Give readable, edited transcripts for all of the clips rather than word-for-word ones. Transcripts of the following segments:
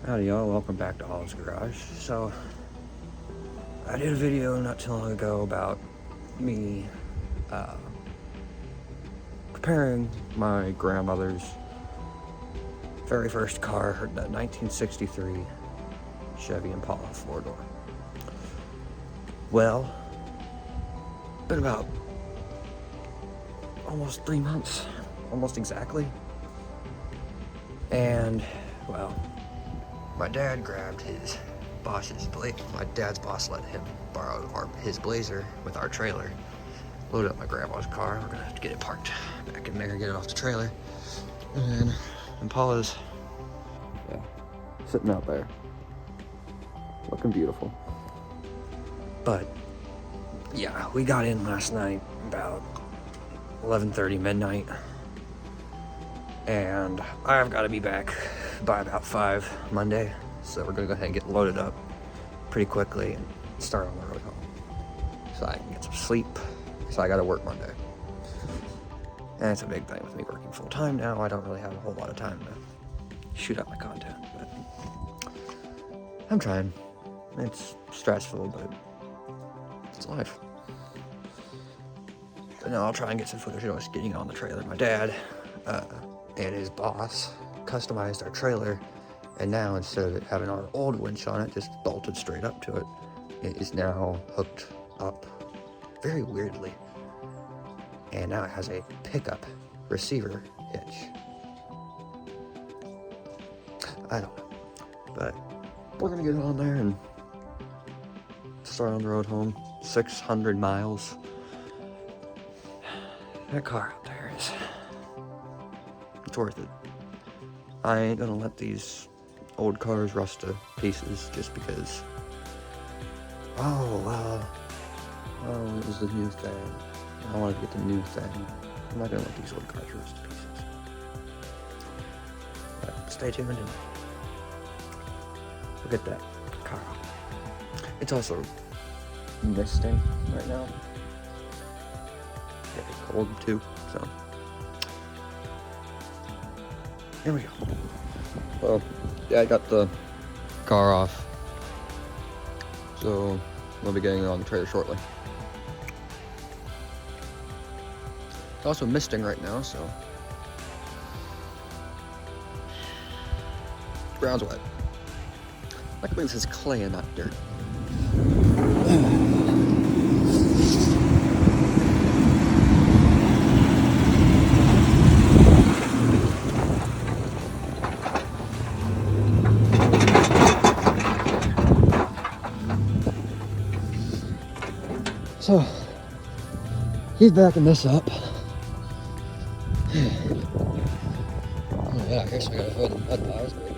Howdy y'all, welcome back to Olive's Garage. So, I did a video not too long ago about me preparing my grandmother's very first car, the 1963 Chevy Impala 4-door. Well, been about almost 3 months, almost exactly. And, well, my dad grabbed his boss's my dad's boss let him borrow his Blazer with our trailer. Loaded up my grandma's car. We're gonna have to get it parked back in there, get it off the trailer. And then Impala's, sitting out there. Looking beautiful. But, yeah, we got in last night about 11:30 midnight. And I've got to be back by about 5 Monday, so we're gonna go ahead and get loaded up pretty quickly and start on the road home so I can get some sleep, because I gotta work Monday. And it's a big thing with me working full time now. I don't really have a whole lot of time to shoot up my content, but I'm trying. It's stressful, but it's life. But no, I'll try and get some footage of us getting on the trailer. My dad and his boss customized our trailer, and now instead of it having our old winch on it just bolted straight up to it, it is now hooked up very weirdly, and now it has a pickup receiver hitch. I don't know, but we're gonna get on there and start on the road home. 600 miles. That car out there is, it's worth it. I ain't gonna let these old cars rust to pieces just because, oh, it was the new thing. I wanted to get the new thing. I'm not gonna let these old cars rust to pieces. But stay tuned and we'll get that car out. It's also misting right now. Very cold too, so. Here we go. Well, yeah, I got the car off, so we'll be getting it on the trailer shortly. It's also misting right now, so ground's wet. I can believe this is clay and not dirt. So, he's backing this up. Oh yeah, I guess I gotta avoid the mud piles, but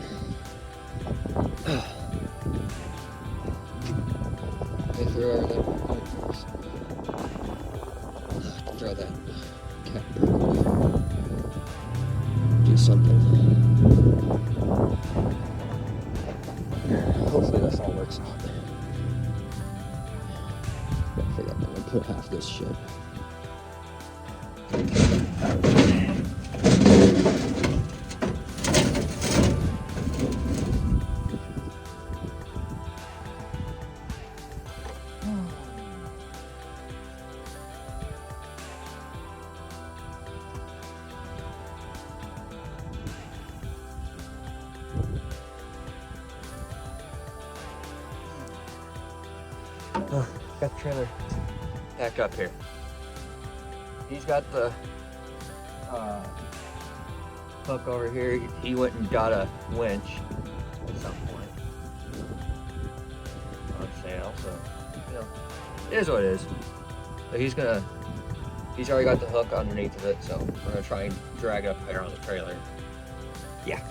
they threw everything. Throw that cat away. Do something. Hopefully this all works out. I figure I'm gonna put half this shit. Got the trailer back up here. He's got the hook over here. He went and got a winch at some point. I'd say also, it is what it is. But he's already got the hook underneath of it, so we're gonna try and drag it up there on the trailer. Yeah.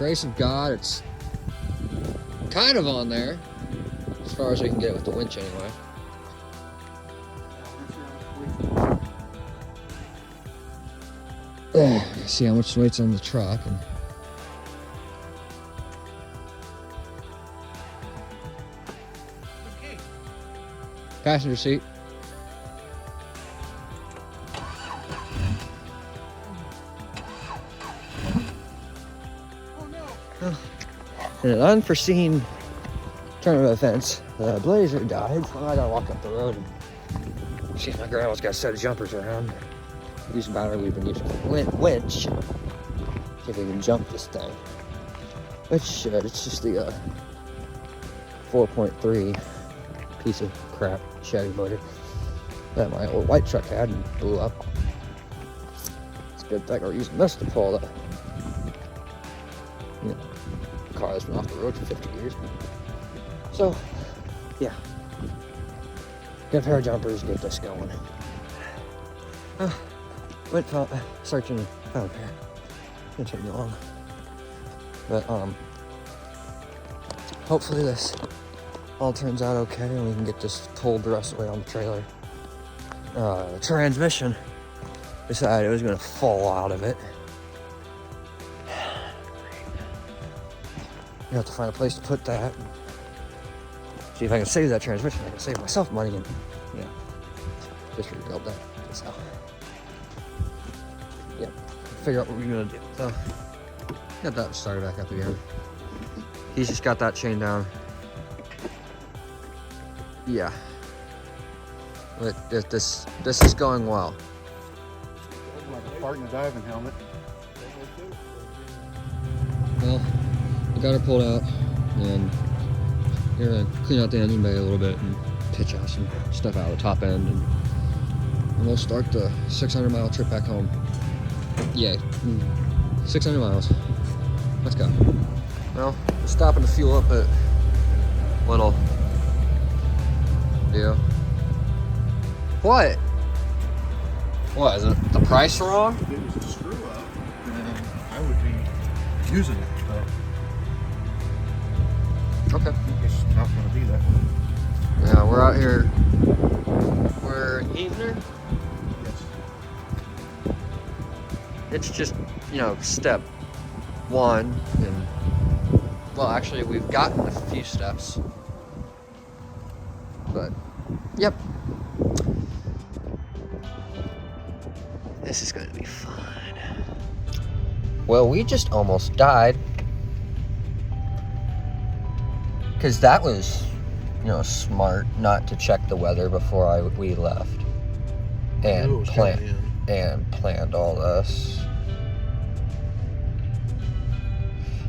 grace of God, it's kind of on there, as far as we can get it with the winch anyway. See how much weight's on the truck. And passenger seat. In an unforeseen turn of events, the Blazer died, so I gotta walk up the road and see if my grandma's got a set of jumpers around. Use the battery we've been using for the winch. See if we can jump this thing. Which should. It's just the 4.3 piece of crap Chevy motor that my old white truck had and blew up. It's a good thing we're using this to pull the car that's been off the road for 50 years. So, yeah. Get a pair of jumpers, get this going. Went searching and found a pair. Didn't take me long. But, hopefully this all turns out okay and we can get this pulled the rest of the way on the trailer. The transmission decided it was going to fall out of it. You have to find a place to put that. See if I can save that transmission. I can save myself money and, yeah, just rebuild that. So, yeah, figure out what we're gonna do. So, got that started back up again. He's just got that chain down. Yeah, but this is going well. Like a fart in a diving helmet. Well, we got her pulled out, and we're gonna clean out the engine bay a little bit and pitch out some stuff out of the top end, and we'll start the 600-mile trip back home. Yay. 600 miles. Let's go. Well, we're stopping to fuel up at Little. Yeah. What? What, is it the price wrong? If it was a screw up, then I would be using it, but Okay. it's not going to be that way. Yeah, we're out here. We're in Evener. Yes. It's just, step one. And, well, actually, we've gotten a few steps. But, yep. This is going to be fun. Well, we just almost died. Because that was, smart not to check the weather before we left. And planned all this.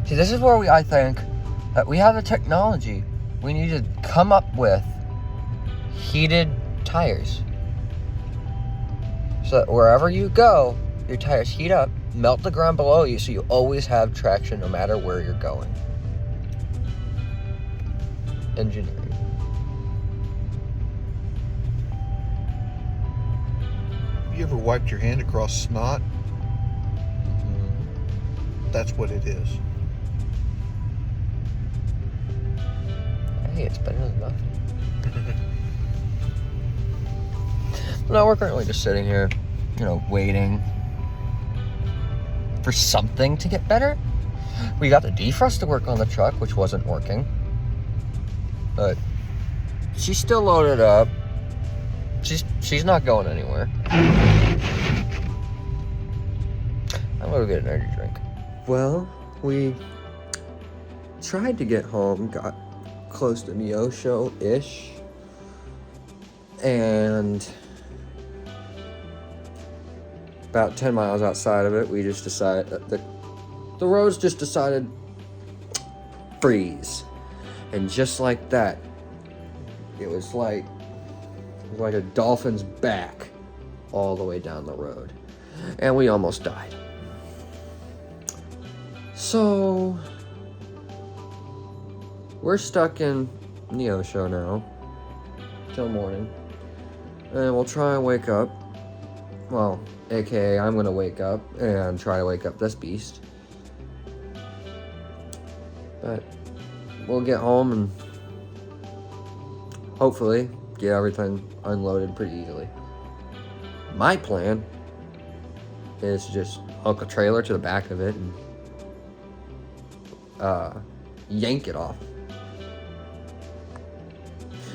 See, this is where I think that we have the technology. We need to come up with heated tires. So that wherever you go, your tires heat up, melt the ground below you, so you always have traction no matter where you're going. Engineering. You ever wiped your hand across snot? Mm-hmm. That's what it is. Hey, it's better than nothing. No, we're currently just sitting here, waiting for something to get better. We got the defrost to work on the truck, which wasn't working. But she's still loaded up. She's not going anywhere. I'm gonna get an energy drink. Well, we tried to get home, got close to Neosho-ish, and about 10 miles outside of it, we just decided that the roads just decided freeze. And just like that, it was like a dolphin's back all the way down the road. And we almost died. So, we're stuck in Neosho now till morning. And we'll try and wake up. Well, aka I'm gonna wake up and try to wake up this beast. But we'll get home and hopefully get everything unloaded pretty easily. My plan is to just hook a trailer to the back of it and yank it off.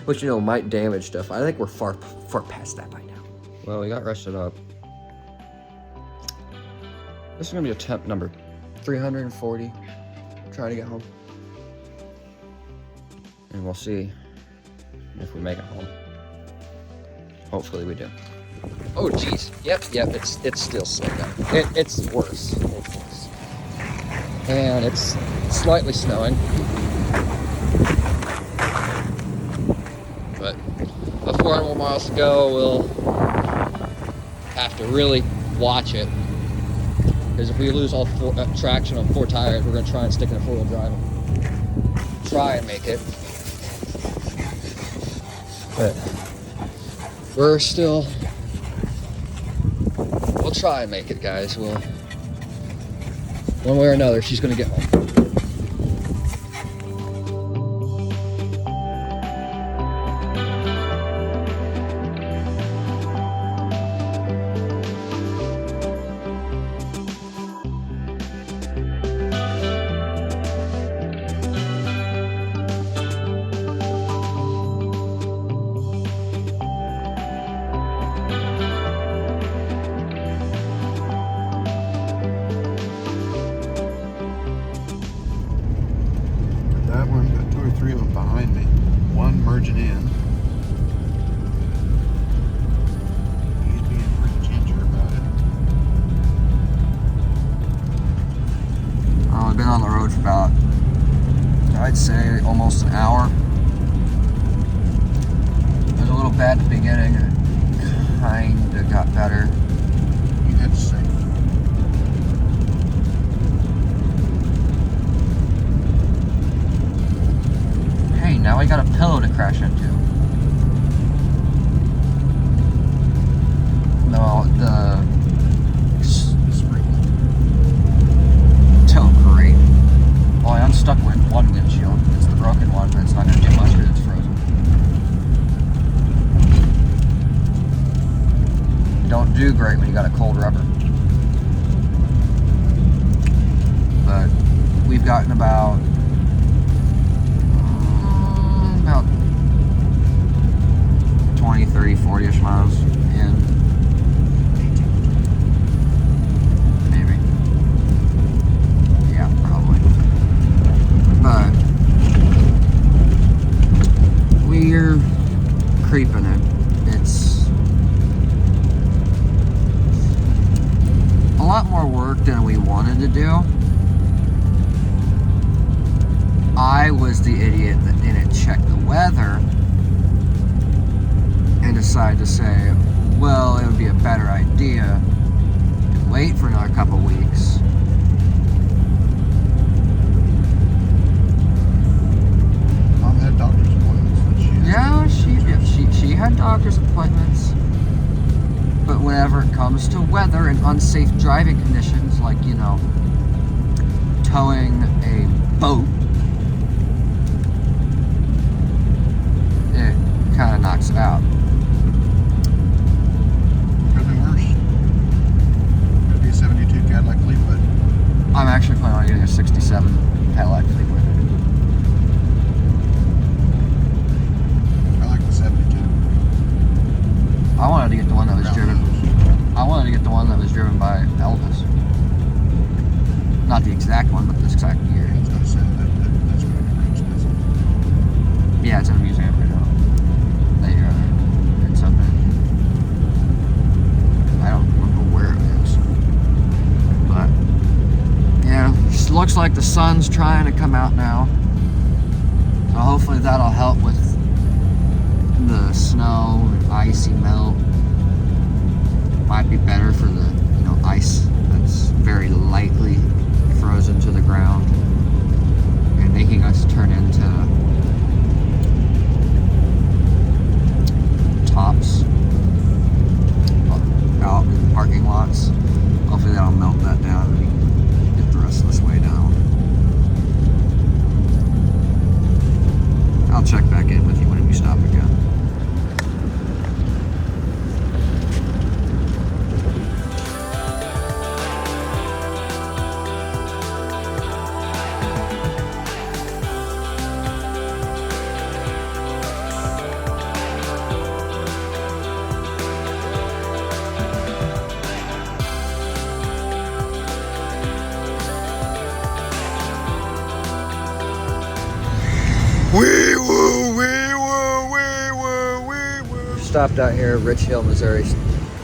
Which, you know, might damage stuff. I think we're far past that by now. Well, we got rested up. This is gonna be attempt number 340. Trying to get home. And we'll see if we make it home. Hopefully we do. Oh geez. Yep, it's still slow down. It's worse. It's worse. And it's slightly snowing. But with 400 more miles to go, we'll have to really watch it. Because if we lose all traction on 4 tires, we're going to try and stick in a 4-wheel drive and try and make it. But we're still, we'll try and make it, guys. We'll, one way or another, she's going to get home. Three of them behind me, one merging in. He's being pretty ginger about it. I've been on the road for about, I'd say, almost an hour. It was a little bad at the beginning, and it kinda got better. You had to say. Now we got a pillow to crash into. No, the spring. Oh, great. Well, I unstuck one windshield. It's the broken one, but it's not going to do much because it's frozen. You don't do great when you got a cold rubber. But we've gotten about 20, 30, 40-ish miles in. Maybe. Yeah, probably. But we're creeping it. It's a lot more work than we wanted to do. I was the idiot that didn't check the weather and decided to say, well, it would be a better idea to wait for another couple weeks. Mom had doctor's appointments. She had doctor's appointments. But whenever it comes to weather and unsafe driving conditions, like, you know, towing a boat, it kind of knocks it out. Could be worse. Could be a 72 Cadillac Fleetwood. I'm actually planning on getting a 67 Cadillac Fleetwood. I like the 72. I wanted to get the one that was driven. I wanted to get the one that was driven by Elvis. Not the exact one, but this exact year. I was going to say that's going to be pretty expensive. Yeah, it's in a museum right now. It's up in, I don't remember where it is. But yeah, just looks like the sun's trying to come out now. So hopefully that'll help with the snow and icy melt. Might be better for the, you know, ice that's very lightly frozen to the ground and making us turn into tops out in parking lots. Hopefully that'll melt that down and we can get the rest of this way down. stopped out here, Rich Hill, Missouri,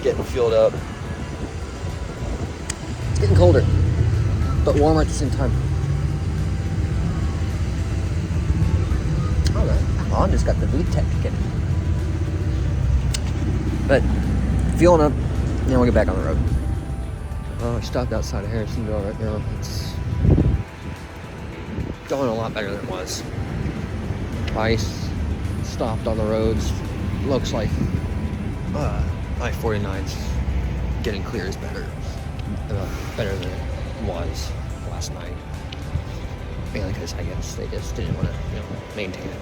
getting fueled up. It's getting colder, but warmer at the same time. Oh, that Honda's got the VTEC kit. But fueling up, then we'll get back on the road. Oh, I stopped outside of Harrisonville right now. It's going a lot better than it was. Ice stopped on the roads. Looks like I-49's getting clear is better. Better than it was last night. Mainly because I guess they just didn't want to, maintain it.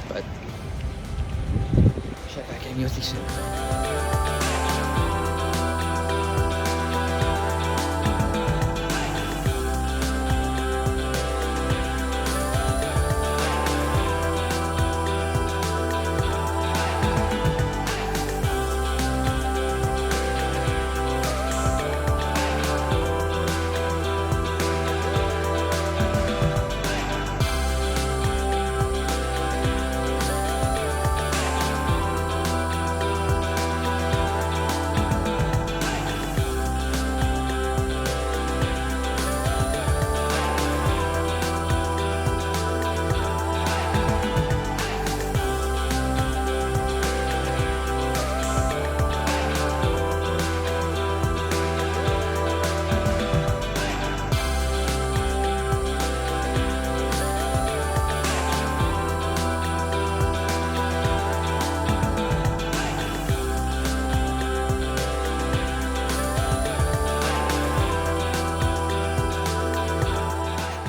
But check back in with you soon.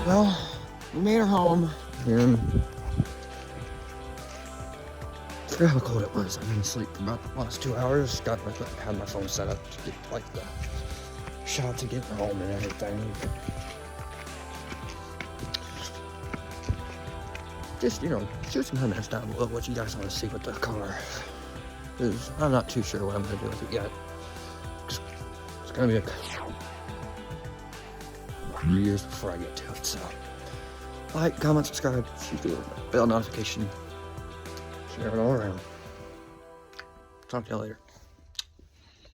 Well, we made it home, and I forgot how cold it was. I've been asleep for about the last 2 hours. Had my phone set up to get like the shot to get home and everything. Just shoot some comments down below what you guys want to see with the car. 'Cause I'm not too sure what I'm gonna do with it yet. It's gonna be a years before I get to it, so like, comment, subscribe, shoot the bell notification, share it all around. Talk to y'all later.